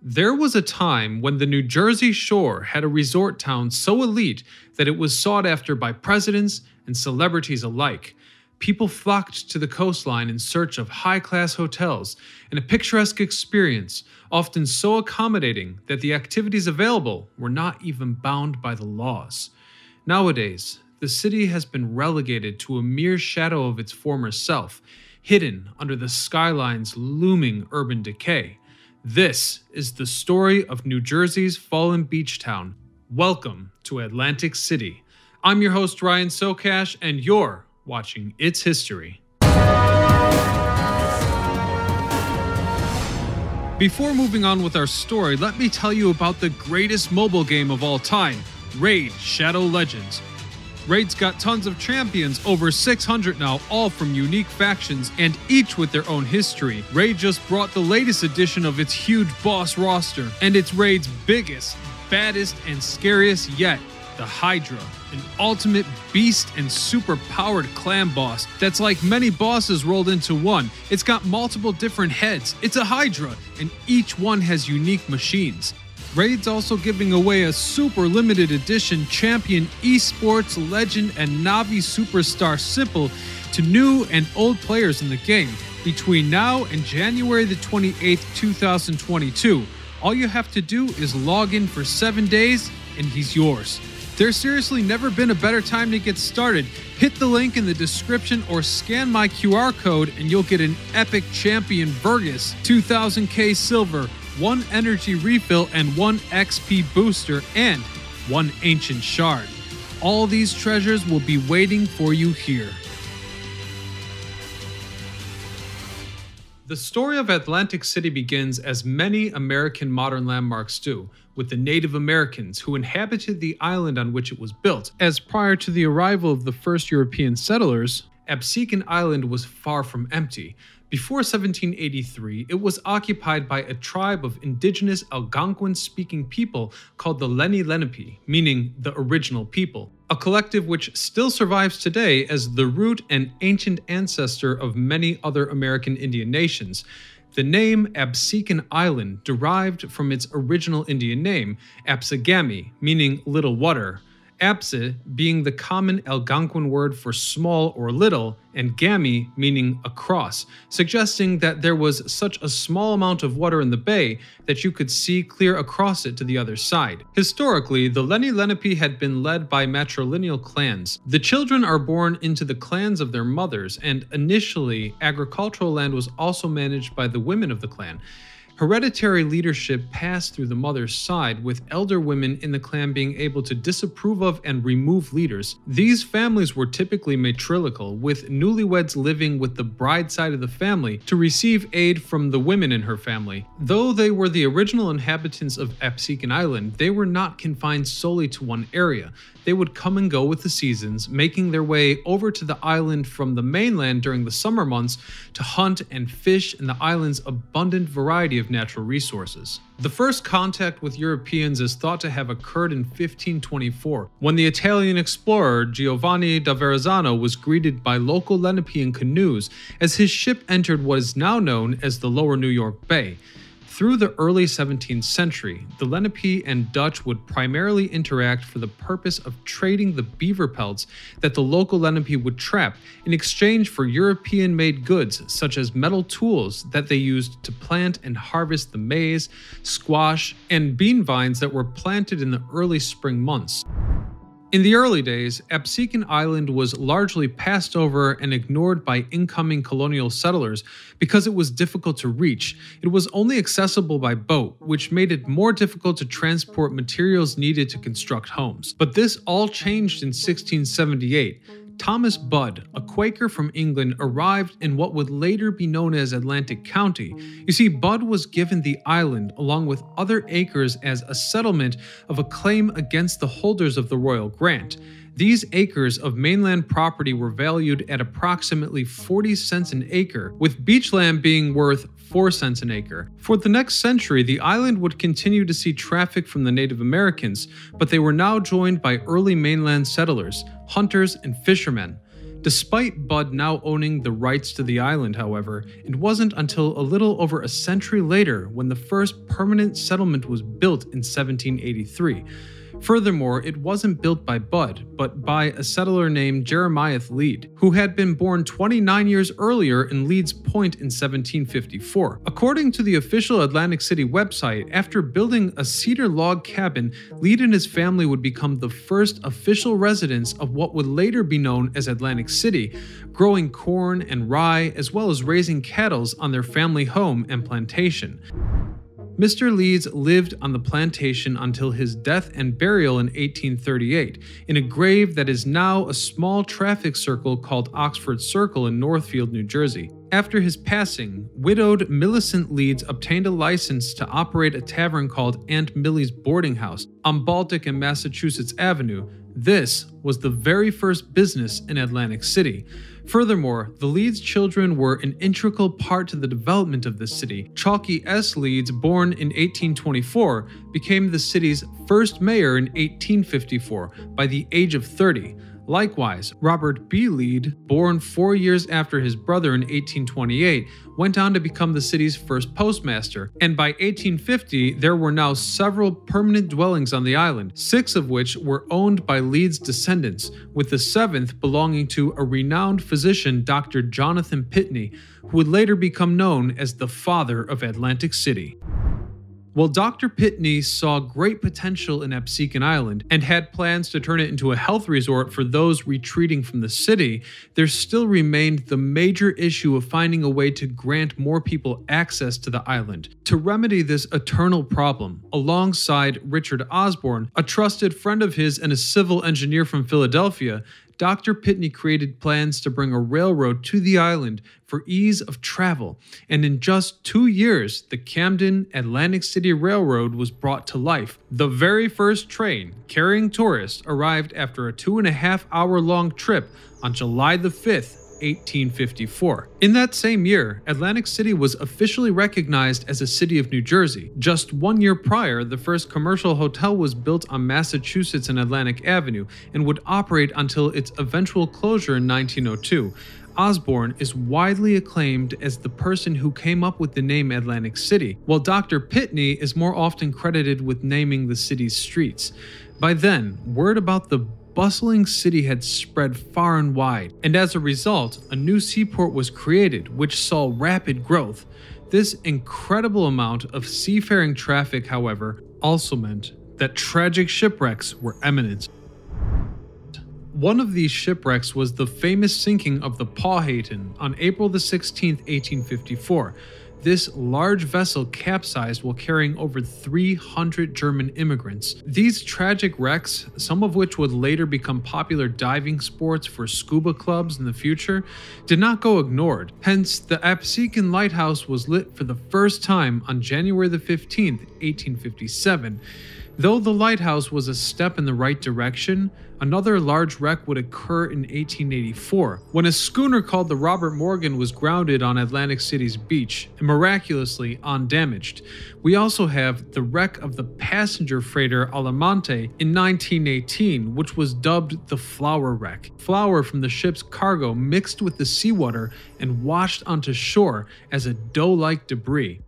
There was a time when the New Jersey Shore had a resort town so elite that it was sought after by presidents and celebrities alike. People flocked to the coastline in search of high-class hotels and a picturesque experience, often so accommodating that the activities available were not even bound by the laws. Nowadays, the city has been relegated to a mere shadow of its former self, hidden under the skyline's looming urban decay. This is the story of New Jersey's fallen beach town. Welcome to Atlantic City. I'm your host Ryan Socash, and you're watching It's History. Before moving on with our story, let me tell you about the greatest mobile game of all time, Raid: Shadow Legends. Raid's got tons of champions, over 600 now, all from unique factions and each with their own history. Raid just brought the latest edition of its huge boss roster, and it's Raid's biggest, baddest, and scariest yet, the Hydra, an ultimate beast and super-powered clan boss that's like many bosses rolled into one. It's got multiple different heads. It's a Hydra, and each one has unique machines. Raid's also giving away a super limited edition champion esports legend and Navi superstar Simple to new and old players in the game between now and January the 28th, 2022. All you have to do is log in for 7 days and he's yours. There's seriously never been a better time to get started. Hit the link in the description or scan my QR code and you'll get an epic champion Vergus, 2000k silver, 1 energy refill and 1 XP booster, and 1 ancient shard. All these treasures will be waiting for you here. The story of Atlantic City begins as many American modern landmarks do, with the Native Americans who inhabited the island on which it was built, as prior to the arrival of the first European settlers, Absecon Island was far from empty. Before 1783, it was occupied by a tribe of indigenous Algonquin-speaking people called the Lenni Lenape, meaning the original people, a collective which still survives today as the root and ancient ancestor of many other American Indian nations. The name Absecon Island derived from its original Indian name, Absegami, meaning little water, Abse being the common Algonquin word for small or little, and Gami meaning across, suggesting that there was such a small amount of water in the bay that you could see clear across it to the other side. Historically, the Lenni Lenape had been led by matrilineal clans. The children are born into the clans of their mothers, and initially, agricultural land was also managed by the women of the clan. Hereditary leadership passed through the mother's side, with elder women in the clan being able to disapprove of and remove leaders. These families were typically matrilineal, with newlyweds living with the bride side of the family to receive aid from the women in her family. Though they were the original inhabitants of Absecon Island, they were not confined solely to one area. They would come and go with the seasons, making their way over to the island from the mainland during the summer months to hunt and fish in the island's abundant variety of natural resources. The first contact with Europeans is thought to have occurred in 1524, when the Italian explorer Giovanni da Verrazzano was greeted by local Lenapean canoes as his ship entered what is now known as the Lower New York Bay. Through the early 17th century, the Lenape and Dutch would primarily interact for the purpose of trading the beaver pelts that the local Lenape would trap in exchange for European-made goods such as metal tools that they used to plant and harvest the maize, squash, and bean vines that were planted in the early spring months. In the early days, Absecon Island was largely passed over and ignored by incoming colonial settlers because it was difficult to reach. It was only accessible by boat, which made it more difficult to transport materials needed to construct homes. But this all changed in 1678. Thomas Budd, a Quaker from England, arrived in what would later be known as Atlantic County. You see, Budd was given the island along with other acres as a settlement of a claim against the holders of the royal grant. These acres of mainland property were valued at approximately 40 cents an acre, with beachland being worth 4 cents an acre. For the next century, the island would continue to see traffic from the Native Americans, but they were now joined by early mainland settlers, hunters, and fishermen. Despite Bud now owning the rights to the island, however, it wasn't until a little over a century later when the first permanent settlement was built in 1783. Furthermore, it wasn't built by Bud, but by a settler named Jeremiah Lead, who had been born 29 years earlier in Leeds Point in 1754. According to the official Atlantic City website, after building a cedar log cabin, Lead and his family would become the first official residents of what would later be known as Atlantic City, growing corn and rye as well as raising cattle on their family home and plantation. Mr. Leeds lived on the plantation until his death and burial in 1838, in a grave that is now a small traffic circle called Oxford Circle in Northfield, New Jersey. After his passing, widowed Millicent Leeds obtained a license to operate a tavern called Aunt Millie's Boarding House on Baltic and Massachusetts Avenue. This was the very first business in Atlantic City. Furthermore, the Leeds children were an integral part to the development of the city. Chalky S. Leeds, born in 1824, became the city's first mayor in 1854 by the age of 30. Likewise, Robert B. Lead, born 4 years after his brother in 1828, went on to become the city's first postmaster, and by 1850 there were now several permanent dwellings on the island, 6 of which were owned by Lead's descendants, with the 7th belonging to a renowned physician, Dr. Jonathan Pitney, who would later become known as the father of Atlantic City. While Dr. Pitney saw great potential in Absecon Island and had plans to turn it into a health resort for those retreating from the city, there still remained the major issue of finding a way to grant more people access to the island. To remedy this eternal problem, alongside Richard Osborne, a trusted friend of his and a civil engineer from Philadelphia, Dr. Pitney created plans to bring a railroad to the island for ease of travel, and in just 2 years, the Camden Atlantic City Railroad was brought to life. The very first train carrying tourists arrived after a 2.5-hour-long trip on July the 5th, 1854. In that same year, Atlantic City was officially recognized as a city of New Jersey. Just 1 year prior, the first commercial hotel was built on Massachusetts and Atlantic Avenue and would operate until its eventual closure in 1902. Osborne is widely acclaimed as the person who came up with the name Atlantic City, while Dr. Pitney is more often credited with naming the city's streets. By then, word about the bustling city had spread far and wide, and as a result, a new seaport was created, which saw rapid growth. This incredible amount of seafaring traffic, however, also meant that tragic shipwrecks were imminent. One of these shipwrecks was the famous sinking of the Powhatan on April 16, 1854. This large vessel capsized while carrying over 300 German immigrants. These tragic wrecks, some of which would later become popular diving sports for scuba clubs in the future, did not go ignored. Hence, the Absecon Lighthouse was lit for the first time on January 15, 1857. Though the lighthouse was a step in the right direction, another large wreck would occur in 1884, when a schooner called the Robert Morgan was grounded on Atlantic City's beach and miraculously undamaged. We also have the wreck of the passenger freighter Alamante in 1918, which was dubbed the Flour Wreck. Flour from the ship's cargo mixed with the seawater and washed onto shore as a dough-like debris.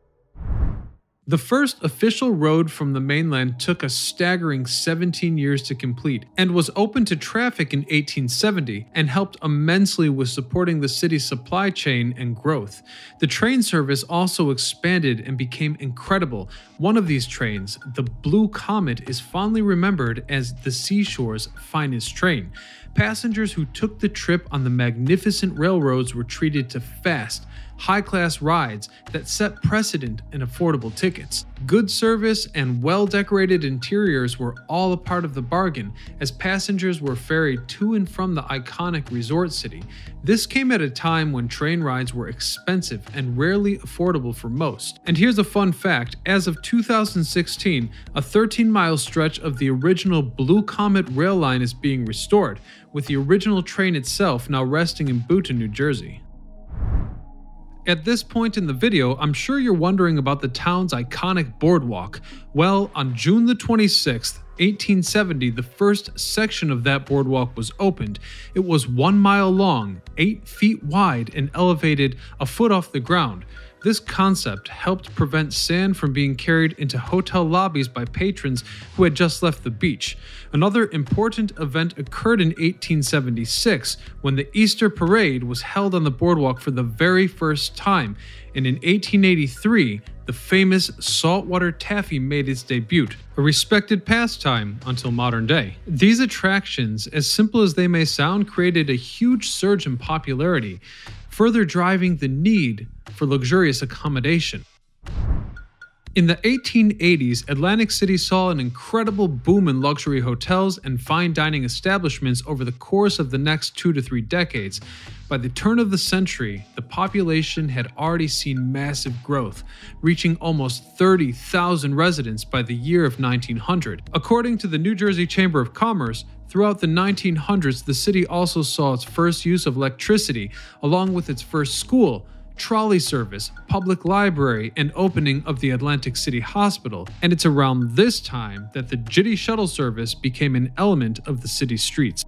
The first official road from the mainland took a staggering 17 years to complete and was open to traffic in 1870 and helped immensely with supporting the city's supply chain and growth. The train service also expanded and became incredible. One of these trains, the Blue Comet, is fondly remembered as the seashore's finest train. Passengers who took the trip on the magnificent railroads were treated to fast, high-class rides that set precedent in affordable tickets. Good service and well-decorated interiors were all a part of the bargain, as passengers were ferried to and from the iconic resort city. This came at a time when train rides were expensive and rarely affordable for most. And here's a fun fact: as of 2016, a 13-mile stretch of the original Blue Comet rail line is being restored, with the original train itself now resting in Boonton, New Jersey. At this point in the video, I'm sure you're wondering about the town's iconic boardwalk. Well, on June the 26th, 1870, the first section of that boardwalk was opened. It was 1 mile long, 8 feet wide, and elevated a foot off the ground. This concept helped prevent sand from being carried into hotel lobbies by patrons who had just left the beach. Another important event occurred in 1876 when the Easter Parade was held on the boardwalk for the very first time, and in 1883, the famous saltwater taffy made its debut, a respected pastime until modern day. These attractions, as simple as they may sound, created a huge surge in popularity, further driving the need for luxurious accommodation. In the 1880s, Atlantic City saw an incredible boom in luxury hotels and fine dining establishments over the course of the next 2 to 3 decades. By the turn of the century, the population had already seen massive growth, reaching almost 30,000 residents by the year of 1900. According to the New Jersey Chamber of Commerce, throughout the 1900s, the city also saw its first use of electricity, along with its first school, trolley service, public library, and opening of the Atlantic City Hospital, and it's around this time that the Jitty shuttle service became an element of the city streets.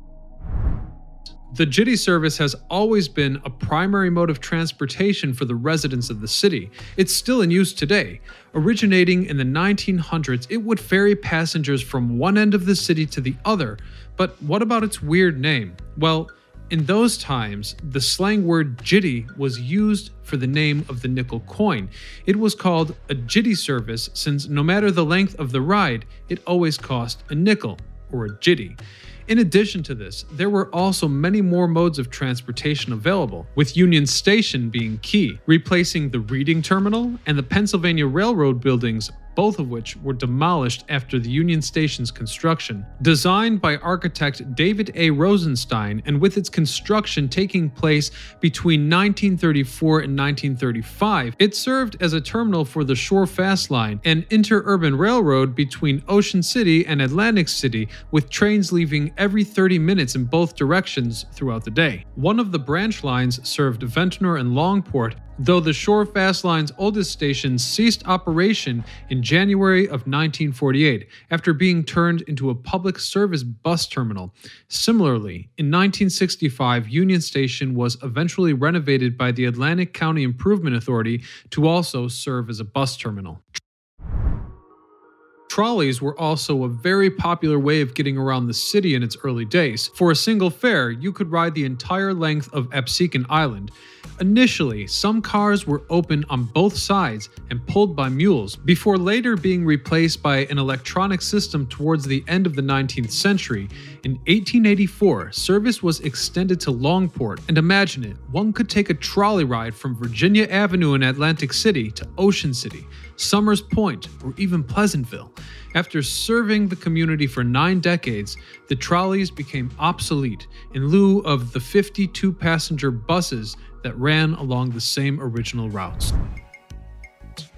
The Jitty service has always been a primary mode of transportation for the residents of the city. It's still in use today. Originating in the 1900s, it would ferry passengers from one end of the city to the other. But what about its weird name? Well, in those times, the slang word jitty was used for the name of the nickel coin. It was called a jitty service since no matter the length of the ride, it always cost a nickel, or a jitty. In addition to this, there were also many more modes of transportation available, with Union Station being key, replacing the Reading Terminal and the Pennsylvania Railroad buildings, both of which were demolished after the Union Station's construction. Designed by architect David A. Rosenstein, and with its construction taking place between 1934 and 1935, it served as a terminal for the Shore Fast Line, an interurban railroad between Ocean City and Atlantic City, with trains leaving every 30 minutes in both directions throughout the day. One of the branch lines served Ventnor and Longport, though the Shore Fast Line's oldest station ceased operation in January of 1948 after being turned into a public service bus terminal. Similarly, in 1965, Union Station was eventually renovated by the Atlantic County Improvement Authority to also serve as a bus terminal. Trolleys were also a very popular way of getting around the city in its early days. For a single fare, you could ride the entire length of Absecon Island. Initially, some cars were open on both sides and pulled by mules, before later being replaced by an electronic system towards the end of the 19th century. In 1884, service was extended to Longport, and imagine it, one could take a trolley ride from Virginia Avenue in Atlantic City to Ocean City, Summers Point, or even Pleasantville. After serving the community for 9 decades, the trolleys became obsolete in lieu of the 52-passenger buses that ran along the same original routes.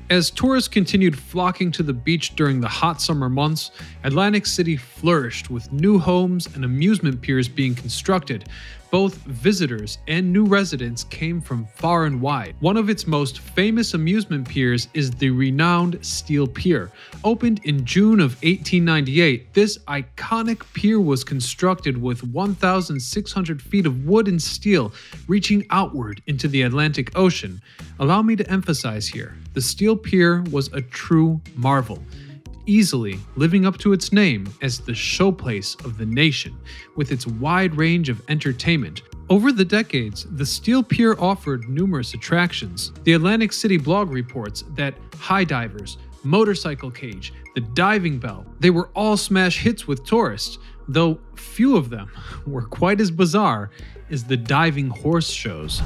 As tourists continued flocking to the beach during the hot summer months, Atlantic City flourished with new homes and amusement piers being constructed. Both visitors and new residents came from far and wide. One of its most famous amusement piers is the renowned Steel Pier. Opened in June of 1898, this iconic pier was constructed with 1,600 feet of wood and steel reaching outward into the Atlantic Ocean. Allow me to emphasize here, the Steel Pier was a true marvel, easily living up to its name as the showplace of the nation, with its wide range of entertainment. Over the decades, the Steel Pier offered numerous attractions. The Atlantic City blog reports that high divers, motorcycle cage, the diving bell, they were all smash hits with tourists, though few of them were quite as bizarre as the diving horse shows.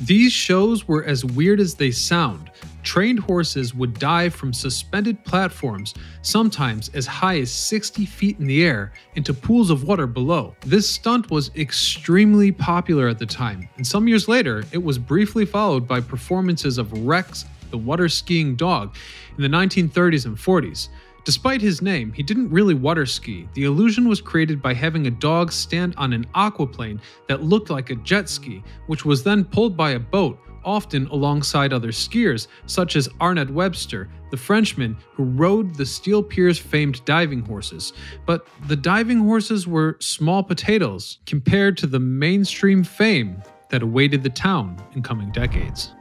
These shows were as weird as they sound. Trained horses would dive from suspended platforms, sometimes as high as 60 feet in the air, into pools of water below. This stunt was extremely popular at the time, and some years later, it was briefly followed by performances of Rex, the water skiing dog, in the 1930s and 40s. Despite his name, he didn't really water ski. The illusion was created by having a dog stand on an aquaplane that looked like a jet ski, which was then pulled by a boat, often alongside other skiers, such as Arnett Webster, the Frenchman who rode the Steel Pier's famed diving horses. But the diving horses were small potatoes compared to the mainstream fame that awaited the town in coming decades.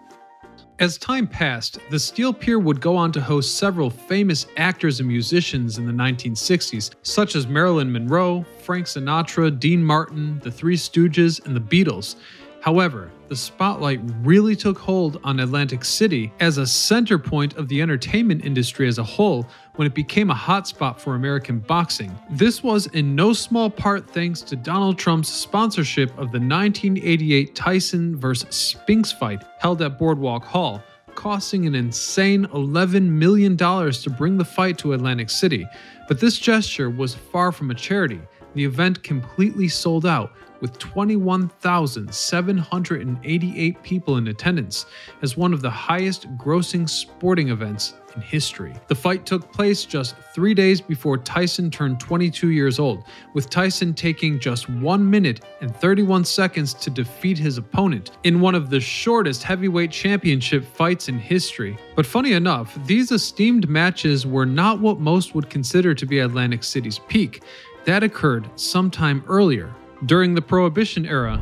As time passed, the Steel Pier would go on to host several famous actors and musicians in the 1960s, such as Marilyn Monroe, Frank Sinatra, Dean Martin, the Three Stooges, and the Beatles. However, the spotlight really took hold on Atlantic City as a center point of the entertainment industry as a whole when it became a hotspot for American boxing. This was in no small part thanks to Donald Trump's sponsorship of the 1988 Tyson vs. Spinks fight held at Boardwalk Hall, costing an insane $11 million to bring the fight to Atlantic City. But this gesture was far from a charity. The event completely sold out, with 21,788 people in attendance, as one of the highest grossing sporting events in history. The fight took place just 3 days before Tyson turned 22 years old, with Tyson taking just 1 minute and 31 seconds to defeat his opponent in one of the shortest heavyweight championship fights in history. But funny enough, these esteemed matches were not what most would consider to be Atlantic City's peak. That occurred sometime earlier, during the Prohibition era.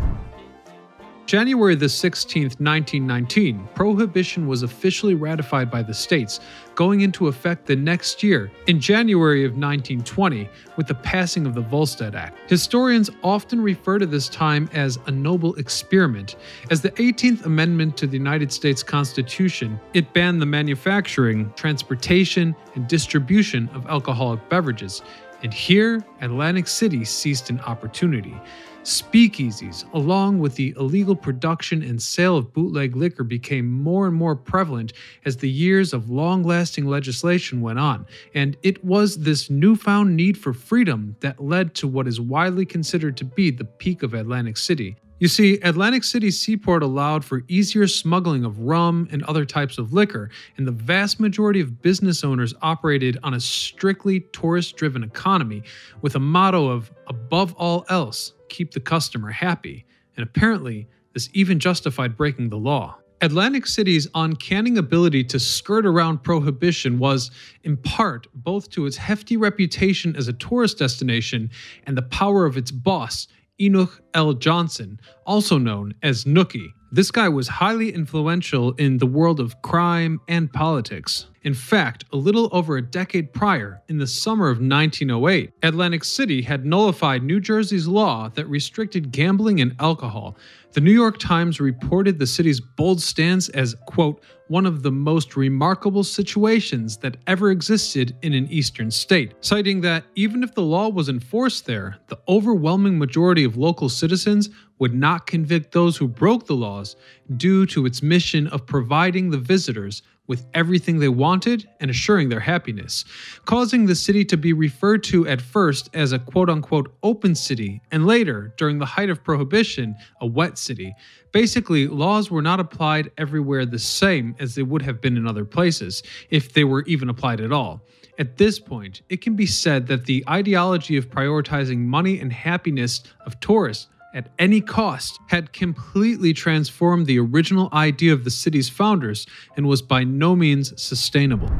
January the 16th, 1919, Prohibition was officially ratified by the states, going into effect the next year, in January of 1920, with the passing of the Volstead Act. Historians often refer to this time as a noble experiment. As the 18th Amendment to the United States Constitution, it banned the manufacturing, transportation, and distribution of alcoholic beverages. And here, Atlantic City seized an opportunity. Speakeasies, along with the illegal production and sale of bootleg liquor, became more and more prevalent as the years of long-lasting legislation went on, and it was this newfound need for freedom that led to what is widely considered to be the peak of Atlantic City. You see, Atlantic City's seaport allowed for easier smuggling of rum and other types of liquor, and the vast majority of business owners operated on a strictly tourist-driven economy with a motto of, above all else, keep the customer happy, and apparently, this even justified breaking the law. Atlantic City's uncanny ability to skirt around Prohibition was, in part, both to its hefty reputation as a tourist destination and the power of its boss, Enoch L. Johnson, also known as Nookie. This guy was highly influential in the world of crime and politics. In fact, a little over a decade prior, in the summer of 1908, Atlantic City had nullified New Jersey's law that restricted gambling and alcohol. The New York Times reported the city's bold stance as, quote, one of the most remarkable situations that ever existed in an eastern state, citing that even if the law was enforced there, the overwhelming majority of local citizens would not convict those who broke the laws due to its mission of providing the visitors with everything they wanted and assuring their happiness, causing the city to be referred to at first as a quote-unquote open city, and later, during the height of Prohibition, a wet city. Basically, laws were not applied everywhere the same as they would have been in other places, if they were even applied at all. At this point, it can be said that the ideology of prioritizing money and happiness of tourists at any cost had completely transformed the original idea of the city's founders and was by no means sustainable.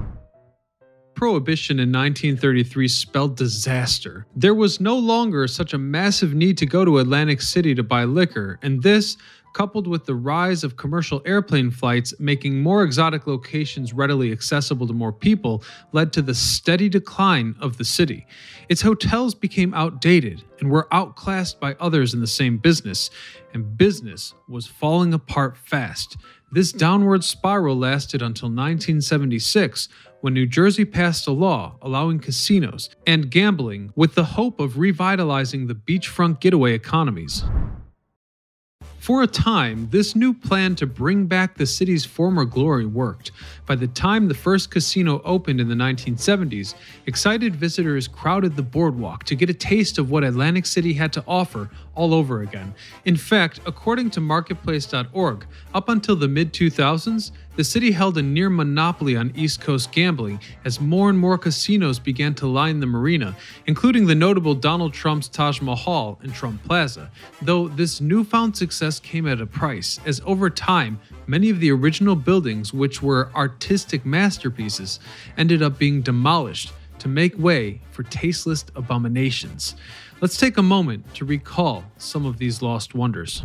Prohibition in 1933 spelled disaster. There was no longer such a massive need to go to Atlantic City to buy liquor, and this, coupled with the rise of commercial airplane flights making more exotic locations readily accessible to more people, led to the steady decline of the city. Its hotels became outdated and were outclassed by others in the same business, and business was falling apart fast. This downward spiral lasted until 1976, when New Jersey passed a law allowing casinos and gambling with the hope of revitalizing the beachfront getaway economies. For a time, this new plan to bring back the city's former glory worked. By the time the first casino opened in the 1970s, excited visitors crowded the boardwalk to get a taste of what Atlantic City had to offer all over again. In fact, according to Marketplace.org, up until the mid-2000s, the city held a near monopoly on East Coast gambling as more and more casinos began to line the marina, including the notable Donald Trump's Taj Mahal and Trump Plaza, though this newfound success came at a price, as over time, Many of the original buildings, which were artistic masterpieces, ended up being demolished to make way for tasteless abominations. Let's take a moment to recall some of these lost wonders.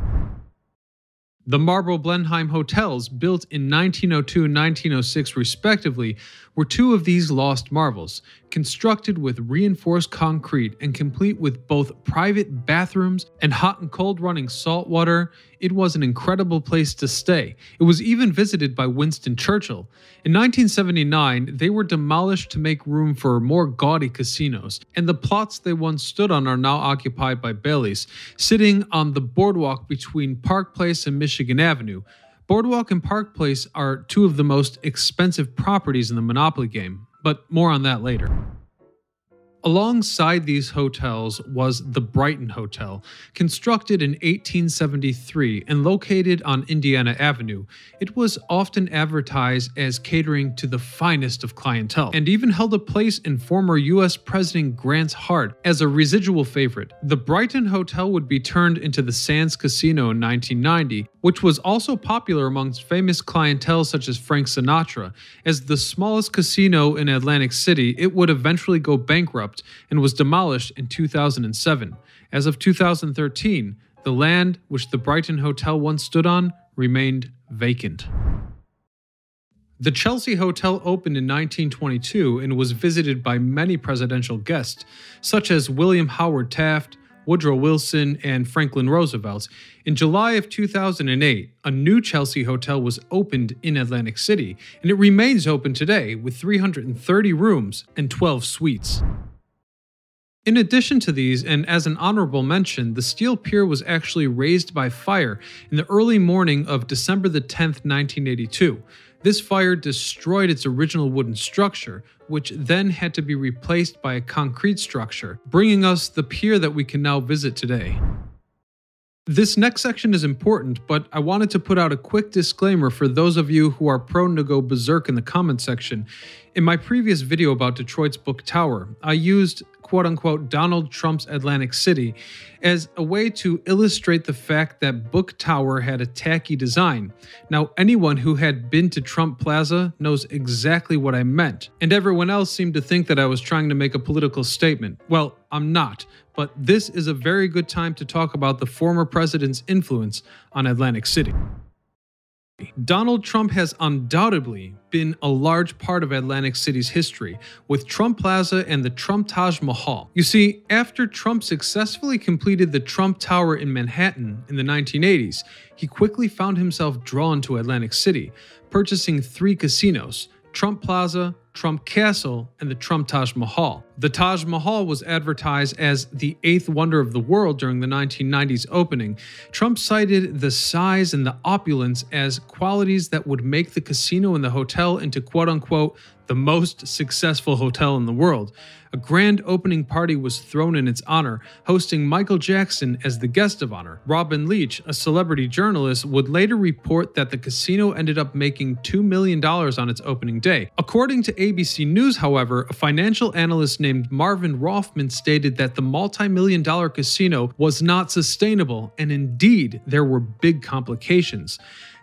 The Marlborough Blenheim hotels, built in 1902 and 1906 respectively, were two of these lost marvels, constructed with reinforced concrete and complete with both private bathrooms and hot and cold running salt water. It was an incredible place to stay. It was even visited by Winston Churchill. In 1979, they were demolished to make room for more gaudy casinos, and the plots they once stood on are now occupied by Bally's, sitting on the boardwalk between Park Place and Michigan Avenue. Boardwalk and Park Place are two of the most expensive properties in the Monopoly game, but more on that later. Alongside these hotels was the Brighton Hotel, constructed in 1873 and located on Indiana Avenue. It was often advertised as catering to the finest of clientele, and even held a place in former U.S. President Grant's heart as a residual favorite. The Brighton Hotel would be turned into the Sands Casino in 1990, which was also popular amongst famous clientele such as Frank Sinatra. As the smallest casino in Atlantic City, it would eventually go bankrupt and was demolished in 2007. As of 2013, the land which the Brighton Hotel once stood on remained vacant. The Chelsea Hotel opened in 1922 and was visited by many presidential guests, such as William Howard Taft, Woodrow Wilson, and Franklin Roosevelt. In July of 2008, a new Chelsea hotel was opened in Atlantic City, and it remains open today with 330 rooms and 12 suites. In addition to these, and as an honorable mention, the steel pier was actually razed by fire in the early morning of December the 10th, 1982. This fire destroyed its original wooden structure, which then had to be replaced by a concrete structure, bringing us the pier that we can now visit today. This next section is important, but I wanted to put out a quick disclaimer for those of you who are prone to go berserk in the comment section. In my previous video about Detroit's Book Tower, I used quote-unquote Donald Trump's Atlantic City as a way to illustrate the fact that Book Tower had a tacky design. Now, anyone who had been to Trump Plaza knows exactly what I meant, and everyone else seemed to think that I was trying to make a political statement. Well, I'm not, but this is a very good time to talk about the former president's influence on Atlantic City. Donald Trump has undoubtedly been a large part of Atlantic City's history, with Trump Plaza and the Trump Taj Mahal. You see, after Trump successfully completed the Trump Tower in Manhattan in the 1980s, he quickly found himself drawn to Atlantic City, purchasing 3 casinos: Trump Plaza, Trump Castle, and the Trump Taj Mahal. The Taj Mahal was advertised as the 8th wonder of the world during the 1990s opening. Trump cited the size and the opulence as qualities that would make the casino and the hotel into quote-unquote the most successful hotel in the world. A grand opening party was thrown in its honor, hosting Michael Jackson as the guest of honor. Robin Leach, a celebrity journalist, would later report that the casino ended up making $2 million on its opening day. According to ABC News, however, a financial analyst named Marvin Rothman stated that the multi-million-dollar casino was not sustainable, and indeed, there were big complications.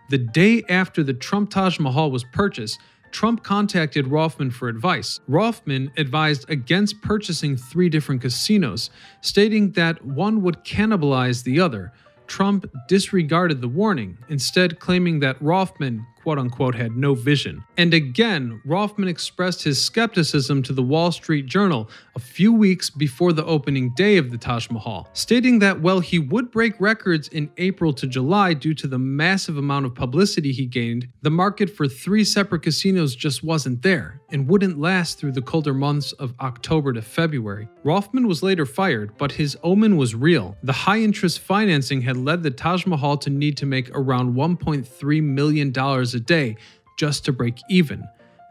The day after the Trump Taj Mahal was purchased, Trump contacted Rothman for advice. Rothman advised against purchasing 3 different casinos, stating that one would cannibalize the other. Trump disregarded the warning, instead claiming that Rothman quote-unquote had no vision. And again, Rothman expressed his skepticism to the Wall Street Journal a few weeks before the opening day of the Taj Mahal, stating that while he would break records in April to July due to the massive amount of publicity he gained, the market for 3 separate casinos just wasn't there and wouldn't last through the colder months of October to February. Rothman was later fired, but his omen was real. The high-interest financing had led the Taj Mahal to need to make around $1.3 million a day just to break even.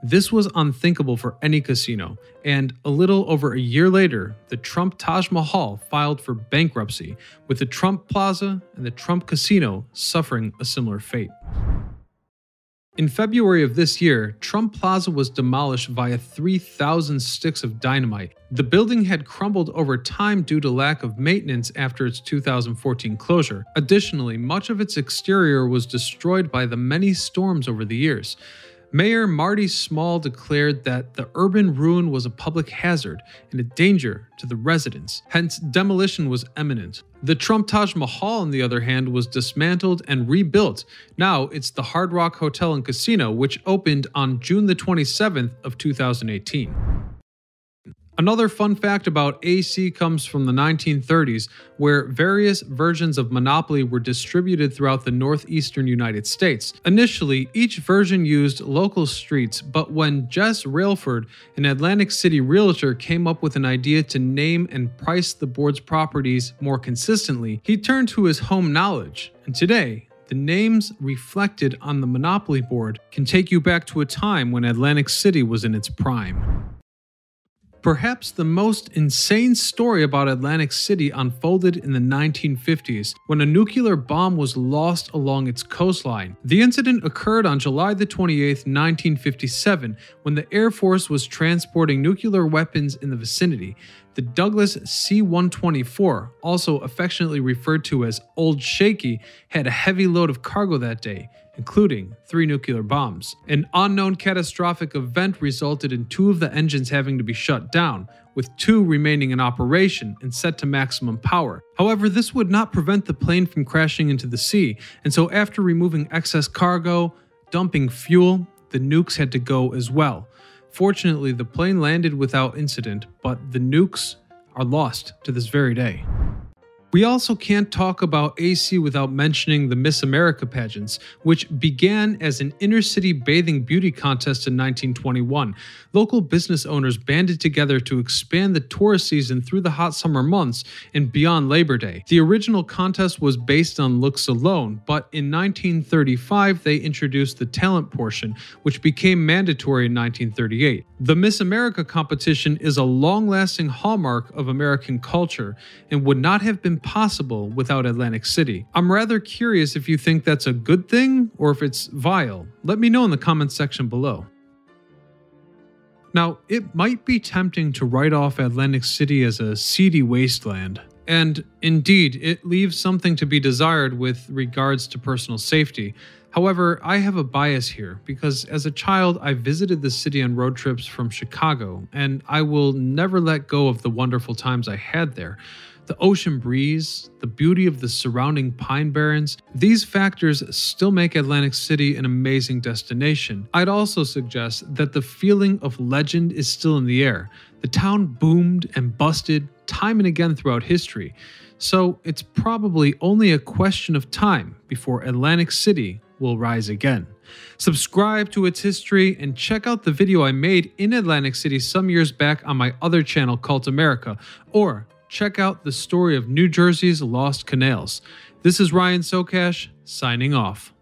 This was unthinkable for any casino, and a little over a year later, the Trump Taj Mahal filed for bankruptcy, with the Trump Plaza and the Trump Casino suffering a similar fate. In February of this year, Trump Plaza was demolished via 3,000 sticks of dynamite. The building had crumbled over time due to lack of maintenance after its 2014 closure. Additionally, much of its exterior was destroyed by the many storms over the years. Mayor Marty Small declared that the urban ruin was a public hazard and a danger to the residents, hence demolition was imminent. The Trump Taj Mahal, on the other hand, was dismantled and rebuilt. Now it's the Hard Rock Hotel and Casino, which opened on June the 27th of 2018. Another fun fact about AC comes from the 1930s, where various versions of Monopoly were distributed throughout the northeastern United States. Initially, each version used local streets, but when Jess Railford, an Atlantic City realtor, came up with an idea to name and price the board's properties more consistently, he turned to his home knowledge. And today, the names reflected on the Monopoly board can take you back to a time when Atlantic City was in its prime. Perhaps the most insane story about Atlantic City unfolded in the 1950s, when a nuclear bomb was lost along its coastline. The incident occurred on July 28, 1957, when the Air Force was transporting nuclear weapons in the vicinity. The Douglas C-124, also affectionately referred to as Old Shaky, had a heavy load of cargo that day, including 3 nuclear bombs. An unknown catastrophic event resulted in 2 of the engines having to be shut down, with 2 remaining in operation and set to maximum power. However, this would not prevent the plane from crashing into the sea, and so after removing excess cargo, dumping fuel, the nukes had to go as well. Fortunately, the plane landed without incident, but the nukes are lost to this very day. We also can't talk about AC without mentioning the Miss America pageants, which began as an inner-city bathing beauty contest in 1921. Local business owners banded together to expand the tourist season through the hot summer months and beyond Labor Day. The original contest was based on looks alone, but in 1935 they introduced the talent portion, which became mandatory in 1938. The Miss America competition is a long-lasting hallmark of American culture and would not have been possible without Atlantic City. I'm rather curious if you think that's a good thing or if it's vile. Let me know in the comments section below. Now, it might be tempting to write off Atlantic City as a seedy wasteland. And indeed, it leaves something to be desired with regards to personal safety. However, I have a bias here because as a child, I visited the city on road trips from Chicago, and I will never let go of the wonderful times I had there. The ocean breeze, the beauty of the surrounding pine barrens, these factors still make Atlantic City an amazing destination. I'd also suggest that the feeling of legend is still in the air. The town boomed and busted time and again throughout history, so it's probably only a question of time before Atlantic City will rise again. Subscribe to its history and check out the video I made in Atlantic City some years back on my other channel, Cult America, or check out the story of New Jersey's Lost Canals. This is Ryan Socash, signing off.